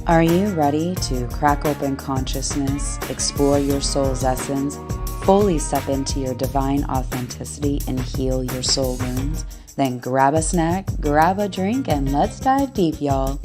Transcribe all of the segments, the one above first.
Are you ready to crack open consciousness, explore your soul's essence, fully step into your divine authenticity, and heal your soul wounds? Then grab a snack, grab a drink, and let's dive deep, y'all.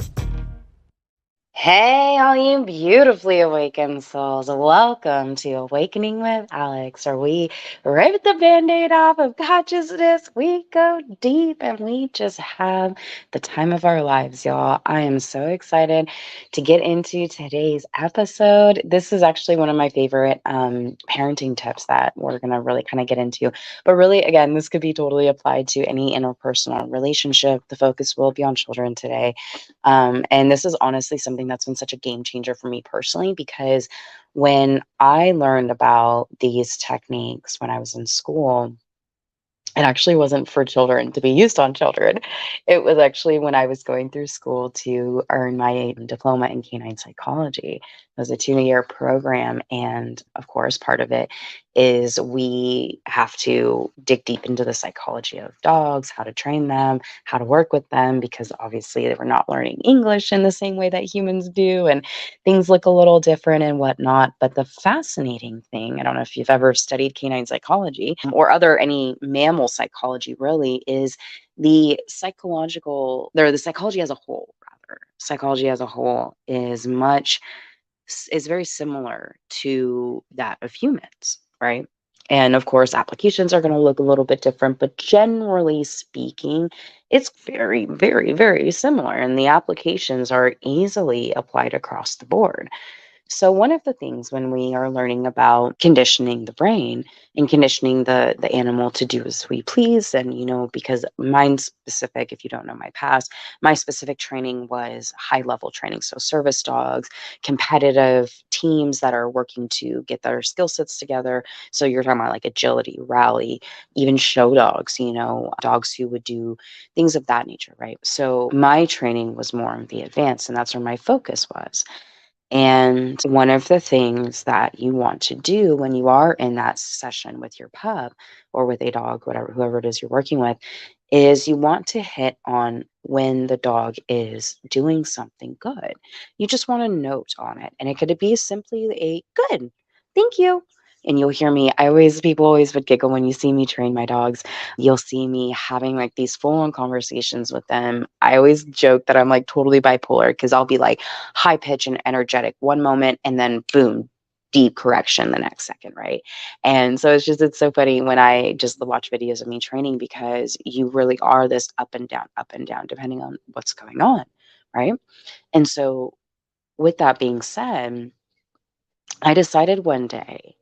Hey, all you beautifully awakened souls. Welcome to Awakening with Alex, where we rip the band-aid off of consciousness. We go deep and we just have the time of our lives, y'all. I am so excited to get into today's episode. This is actually one of my favorite parenting tips that we're going to really kind of get into. But really, again, this could be totally applied to any interpersonal relationship. The focus will be on children today. And this is honestly something that's been such a game changer for me personally, because when I learned about these techniques when I was in school, it actually wasn't for children to be used on children. It was actually when I was going through school to earn my diploma in canine psychology. It was a 2-year program. And of course, part of it is we have to dig deep into the psychology of dogs, how to train them, how to work with them, because obviously they were not learning English in the same way that humans do. And things look a little different and whatnot. But the fascinating thing, I don't know if you've ever studied canine psychology or any mammal psychology really, is the the psychology as a whole, rather. Psychology as a whole is very similar to that of humans, right? And of course, applications are going to look a little bit different, but generally speaking, it's very, very, very similar. And the applications are easily applied across the board. So one of the things when we are learning about conditioning the brain and conditioning the animal to do as we please, and because mine's specific, if you don't know my past, my specific training was high level training. So service dogs, competitive teams that are working to get their skill sets together. So you're talking about like agility, rally, even show dogs, dogs who would do things of that nature, right? So my training was more on the advanced, and that's where my focus was. And one of the things that you want to do when you are in that session with your pup or with a dog, whatever, whoever it is you're working with, is you want to hit on when the dog is doing something good. You just want to note on it. And it could be simply a good, thank you. And you'll hear me, people always would giggle when you see me train my dogs. You'll see me having like these full on conversations with them. I always joke that I'm like totally bipolar, because I'll be like high pitch and energetic one moment, and then boom, deep correction the next second, right? And so it's so funny when I just watch videos of me training, because you really are this up and down, depending on what's going on, right? And so with that being said, I decided one day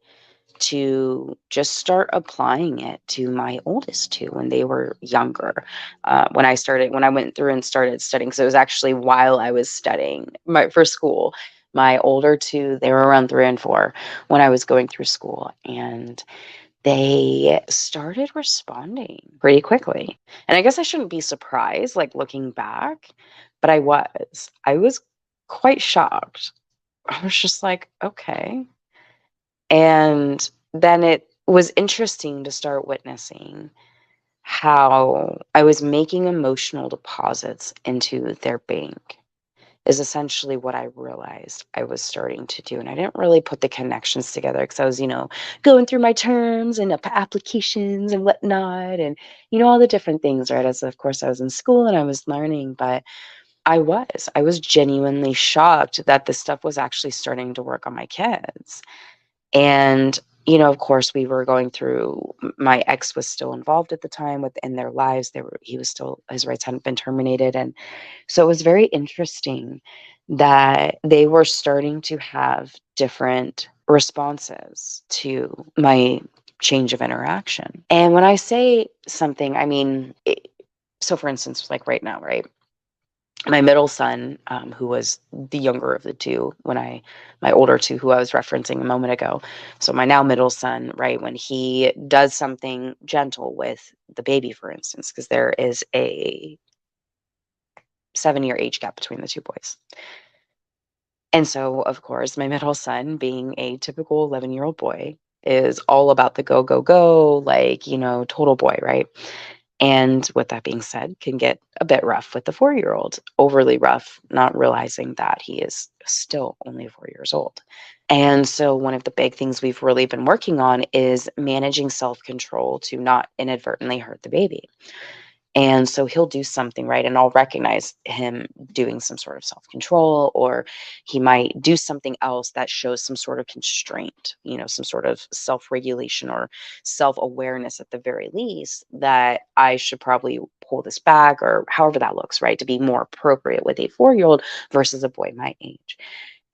to just start applying it to my oldest two when they were younger. When I went through and started studying, so it was actually while I was studying for school. My older two, they were around 3 and 4 when I was going through school, and they started responding pretty quickly. And I guess I shouldn't be surprised, like looking back, but I was quite shocked. I was just like, okay. And then it was interesting to start witnessing how I was making emotional deposits into their bank, is essentially what I realized I was starting to do. And I didn't really put the connections together, because I was, going through my terms and applications and whatnot, and, all the different things, right? As of course I was in school and I was learning, but I was genuinely shocked that this stuff was actually starting to work on my kids. And, of course, we were going through, my ex was still involved at the time within their lives. His rights hadn't been terminated. And so it was very interesting that they were starting to have different responses to my change of interaction. And when I say something, I mean, so for instance, like right now, right? My middle son, who was the younger of the two, my older two, who I was referencing a moment ago. So my now middle son, right, when he does something gentle with the baby, for instance, because there is a 7-year age gap between the two boys. And so, of course, my middle son, being a typical 11-year-old boy, is all about the go, go, go, like, total boy, right? And with that being said, can get a bit rough with the 4-year-old, overly rough, not realizing that he is still only 4 years old. And so, one of the big things we've really been working on is managing self control to not inadvertently hurt the baby. And so he'll do something, right? And I'll recognize him doing some sort of self control, or he might do something else that shows some sort of constraint, some sort of self regulation or self awareness at the very least, that I should probably pull this back, or however that looks, right? To be more appropriate with a 4-year-old versus a boy my age.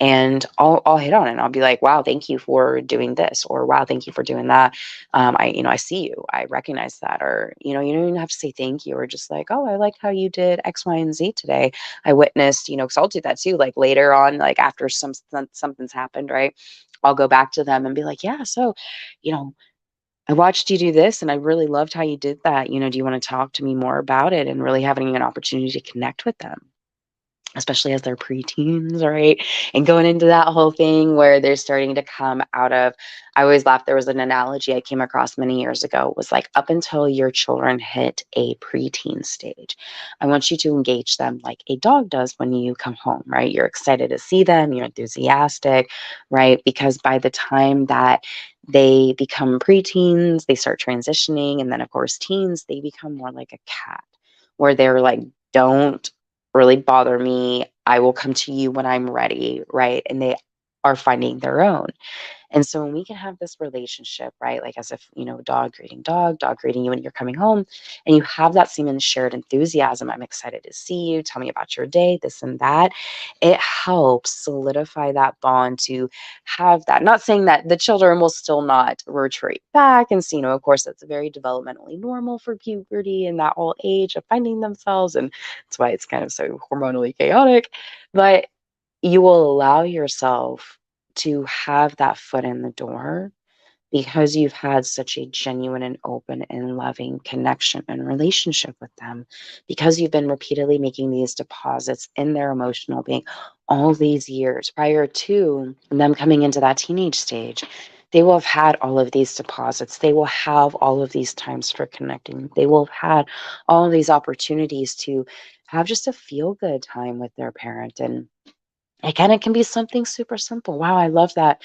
And I'll hit on it. And I'll be like, wow, thank you for doing this, or wow, thank you for doing that. I see you, I recognize that. Or, you don't even have to say thank you, or just like, oh, I like how you did X, Y, and Z today. I witnessed, because I'll do that too. Like later on, like after something's happened, right? I'll go back to them and be like, yeah, so, you know, I watched you do this and I really loved how you did that. Do you want to talk to me more about it? And really having an opportunity to connect with them, especially as they're preteens, right? And going into that whole thing where they're starting to come out of, I always laugh. There was an analogy I came across many years ago. It was like, up until your children hit a preteen stage, I want you to engage them like a dog does when you come home, right? You're excited to see them, you're enthusiastic, right? Because by the time that they become preteens, they start transitioning. And then, of course, teens, they become more like a cat, where they're like, don't really bother me. I will come to you when I'm ready, right? And they are finding their own. And so when we can have this relationship, right, like as if, dog greeting you when you're coming home, and you have that same shared enthusiasm, I'm excited to see you, tell me about your day, this and that, it helps solidify that bond to have that. Not saying that the children will still not retreat back. And so, of course, that's very developmentally normal for puberty and that whole age of finding themselves. And that's why it's kind of so hormonally chaotic. But you will allow yourself to have that foot in the door because you've had such a genuine and open and loving connection and relationship with them, because you've been repeatedly making these deposits in their emotional being all these years prior to them coming into that teenage stage. They will have had all of these deposits. They will have all of these times for connecting. They will have had all of these opportunities to have just a feel good time with their parent. And again, it can be something super simple. Wow, I love that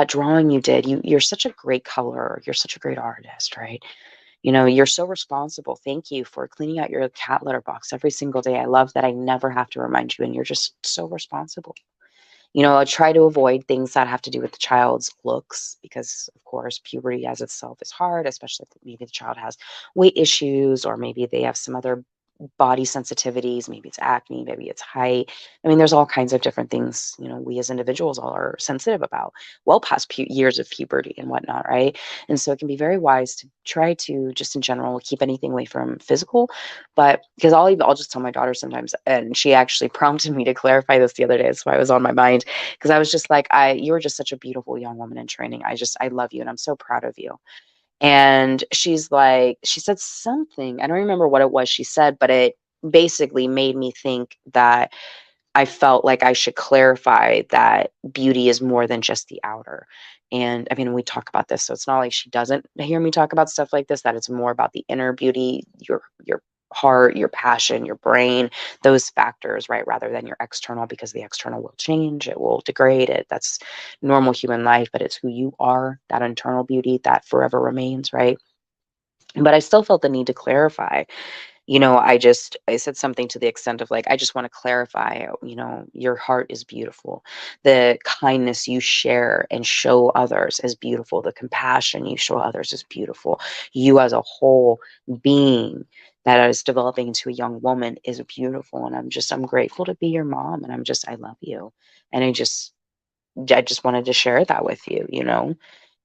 drawing you did. You're such a great colorer. You're such a great artist, right? You're so responsible. Thank you for cleaning out your cat litter box every single day. I love that I never have to remind you, and you're just so responsible. I try to avoid things that have to do with the child's looks because, of course, puberty as itself is hard, especially if maybe the child has weight issues, or maybe they have some other body sensitivities. Maybe it's acne, maybe it's height. I mean, there's all kinds of different things, we as individuals all are sensitive about well past years of puberty and whatnot, right? And so it can be very wise to try to just in general keep anything away from physical. But because I'll just tell my daughter sometimes, and she actually prompted me to clarify this the other day. That's why it was on my mind, because I was just like, you were just such a beautiful young woman in training. I love you and I'm so proud of you. And she's like, she said something, I don't remember what it was she said, but it basically made me think that I felt like I should clarify that beauty is more than just the outer. And I mean, we talk about this, so it's not like she doesn't hear me talk about stuff like this, that it's more about the inner beauty, your heart, your passion, your brain, those factors, right? Rather than your external, because the external will change, it will degrade it. That's normal human life, but it's who you are, that internal beauty that forever remains, right? But I still felt the need to clarify. I said something to the extent of like, I just want to clarify, your heart is beautiful. The kindness you share and show others is beautiful. The compassion you show others is beautiful. You as a whole being that is developing into a young woman is beautiful. And I'm grateful to be your mom. And I love you. And I just wanted to share that with you.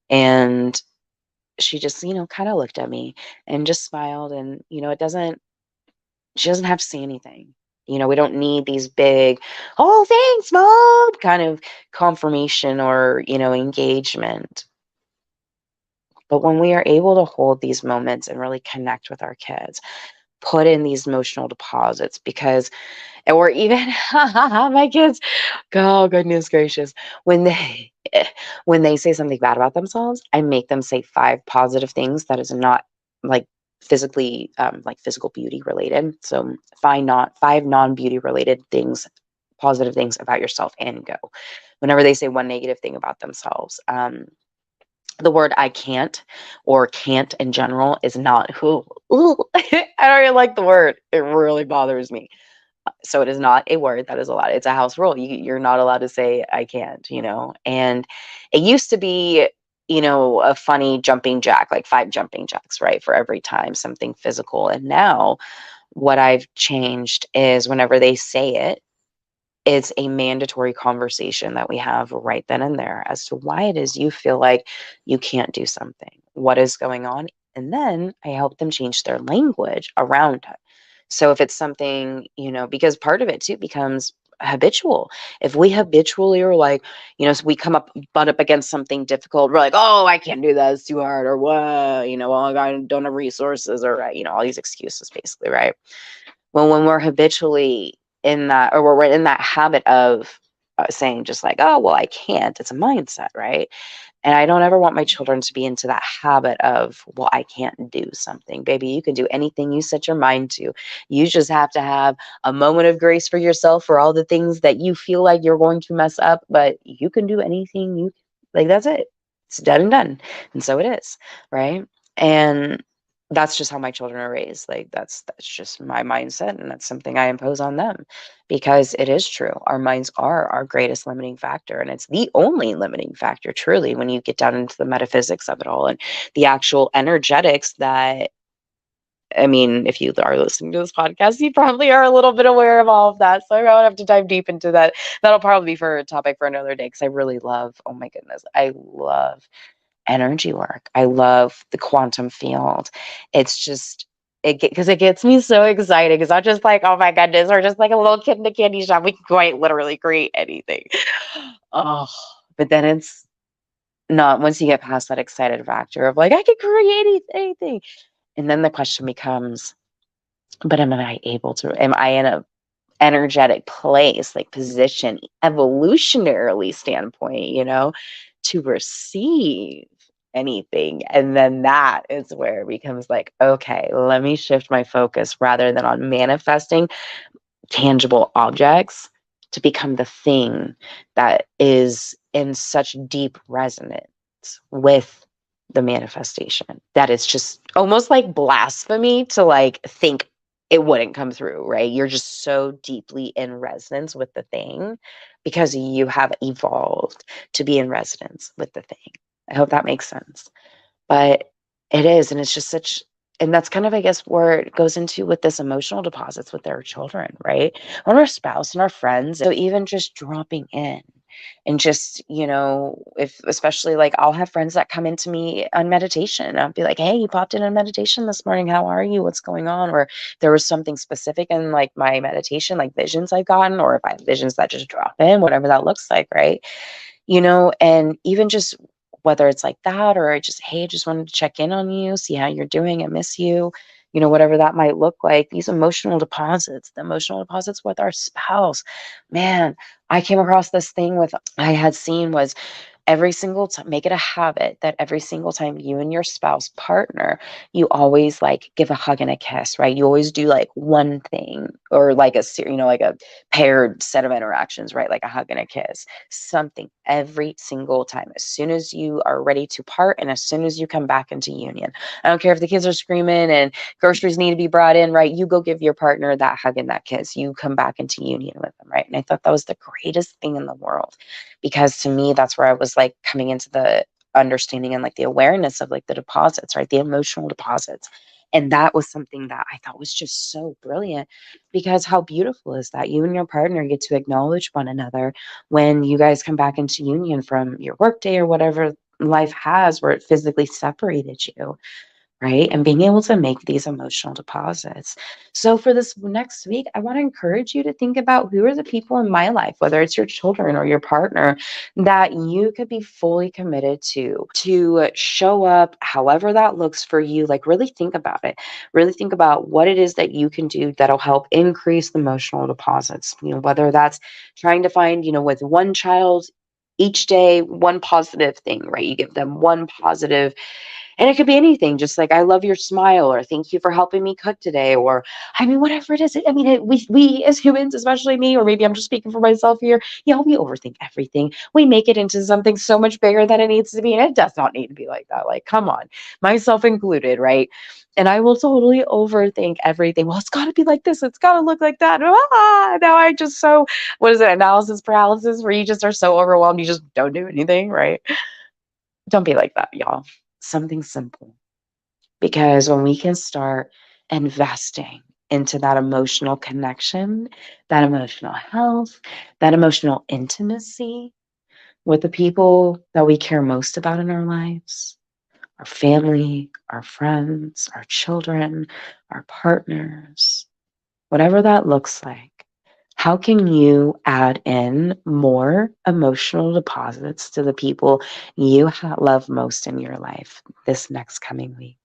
And she just, kind of looked at me and just smiled. And, she doesn't have to say anything. We don't need these big, oh, thanks, mom, kind of confirmation or, engagement. But when we are able to hold these moments and really connect with our kids, put in these emotional deposits, because, or even my kids, oh, goodness gracious, when they, when they say something bad about themselves, I make them say 5 positive things that is not like physically, like physical beauty related. So five non-beauty related things, positive things about yourself, and go. Whenever they say one negative thing about themselves, the word I can't or can't in general is not who. I don't even like the word. It really bothers me. So it is not a word that is allowed. It's a house rule. You're not allowed to say I can't, And it used to be, a funny jumping jack, like 5 jumping jacks, right? For every time something physical. And now what I've changed is whenever they say it, it's a mandatory conversation that we have right then and there as to why it is you feel like you can't do something. What is going on? And then I help them change their language around it. So if it's something, because part of it too becomes habitual. If we habitually are like, so we butt up against something difficult, we're like, oh, I can't do that, it's too hard, or what, well, I don't have resources, or all these excuses basically, right? Well, when we're habitually in that, or we're in that habit of saying just like, oh, well, I can't, it's a mindset, right? And I don't ever want my children to be into that habit of, well, I can't do something. Baby, you can do anything you set your mind to. You just have to have a moment of grace for yourself for all the things that you feel like you're going to mess up, but you can do anything you like. That's it. It's done and done. And so it is, right? And that's just how my children are raised. Like that's just my mindset, and that's something I impose on them because it is true. Our minds are our greatest limiting factor, and it's the only limiting factor, truly, when you get down into the metaphysics of it all and the actual energetics that, I mean, if you are listening to this podcast, you probably are a little bit aware of all of that. So I don't have to dive deep into that. That'll probably be for a topic for another day because I really love, oh my goodness, I love energy work. I love the quantum field. It's just because it gets me so excited because I'm just like, oh my goodness, we're just like a little kid in a candy shop. We can quite literally create anything. Oh, but then it's not once you get past that excited factor of like, I can create anything. And then the question becomes, but am I able to? Am I in a energetic place, like position, evolutionarily standpoint, to receive anything? And then that is where it becomes like, okay, let me shift my focus rather than on manifesting tangible objects to become the thing that is in such deep resonance with the manifestation that it's just almost like blasphemy to like think it wouldn't come through, right? You're just so deeply in resonance with the thing because you have evolved to be in resonance with the thing. I hope that makes sense. But it is, and it's just such, and that's kind of, I guess, where it goes into with this emotional deposits with their children, right? On our spouse and our friends. So even just dropping in and just, if especially like I'll have friends that come into me on meditation. I'll be like, hey, you popped in on meditation this morning. How are you? What's going on? Or there was something specific in like my meditation, like visions I've gotten, or if I have visions that just drop in, whatever that looks like, right? And even just whether it's like that or I just, hey, I just wanted to check in on you, see how you're doing. I miss you, whatever that might look like. These emotional deposits, the emotional deposits with our spouse. Man, I came across this thing I had seen was every single time, make it a habit that every single time you and your spouse partner, you always like give a hug and a kiss, right? You always do like one thing or like like a paired set of interactions, right? Like a hug and a kiss, something every single time. As soon as you are ready to part and as soon as you come back into union, I don't care if the kids are screaming and groceries need to be brought in, right? You go give your partner that hug and that kiss. You come back into union with them, right? And I thought that was the greatest thing in the world because to me, that's where I was like coming into the understanding and like the awareness of like the deposits, right? The emotional deposits. And that was something that I thought was just so brilliant because how beautiful is that you and your partner get to acknowledge one another when you guys come back into union from your workday or whatever life has where it physically separated you, right? And being able to make these emotional deposits. So for this next week, I want to encourage you to think about who are the people in my life, whether it's your children or your partner, that you could be fully committed to show up however that looks for you. Like really think about it. Really think about what it is that you can do that'll help increase the emotional deposits. Whether that's trying to find, with one child each day, one positive thing, right? You give them one positive And it could be anything, just like, I love your smile, or thank you for helping me cook today, or I mean, whatever it is. I mean, we as humans, especially me, or maybe I'm just speaking for myself here, we overthink everything. We make it into something so much bigger than it needs to be. And it does not need to be like that. Like, come on, myself included, right? And I will totally overthink everything. Well, it's got to be like this. It's got to look like that. Now I just what is it, analysis paralysis, where you just are so overwhelmed, you just don't do anything, right? Don't be like that, y'all. Something simple. Because when we can start investing into that emotional connection, that emotional health, that emotional intimacy with the people that we care most about in our lives, our family, our friends, our children, our partners, whatever that looks like, how can you add in more emotional deposits to the people you love most in your life this next coming week?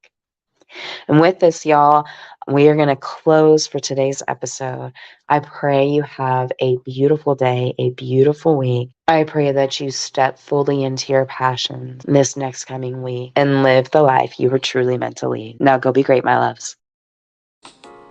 And with this, y'all, we are going to close for today's episode. I pray you have a beautiful day, a beautiful week. I pray that you step fully into your passions this next coming week and live the life you were truly meant to lead. Now go be great, my loves.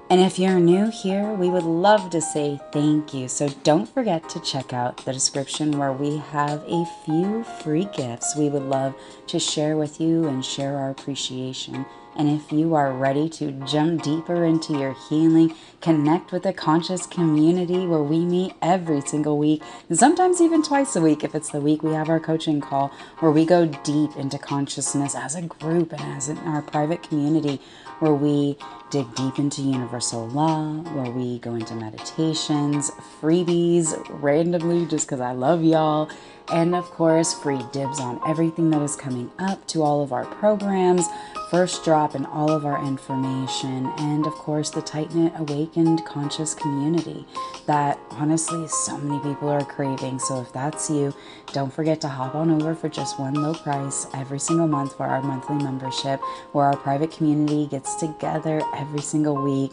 And if you're new here, we would love to say thank you. So don't forget to check out the description where we have a few free gifts we would love to share with you and share our appreciation. And if you are ready to jump deeper into your healing, connect with a conscious community where we meet every single week, and sometimes even twice a week if it's the week we have our coaching call, where we go deep into consciousness as a group and as in our private community, where we dig deep into universal law, where we go into meditations, freebies randomly just because I love y'all, and of course, free dibs on everything that is coming up to all of our programs, first drop in all of our information, and of course, the tight-knit, awakened, conscious community that honestly so many people are craving. So if that's you, don't forget to hop on over for just one low price every single month for our monthly membership, where our private community gets together every single week.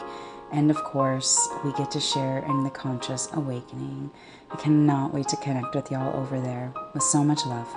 And of course, we get to share in the conscious awakening. I cannot wait to connect with y'all over there with so much love.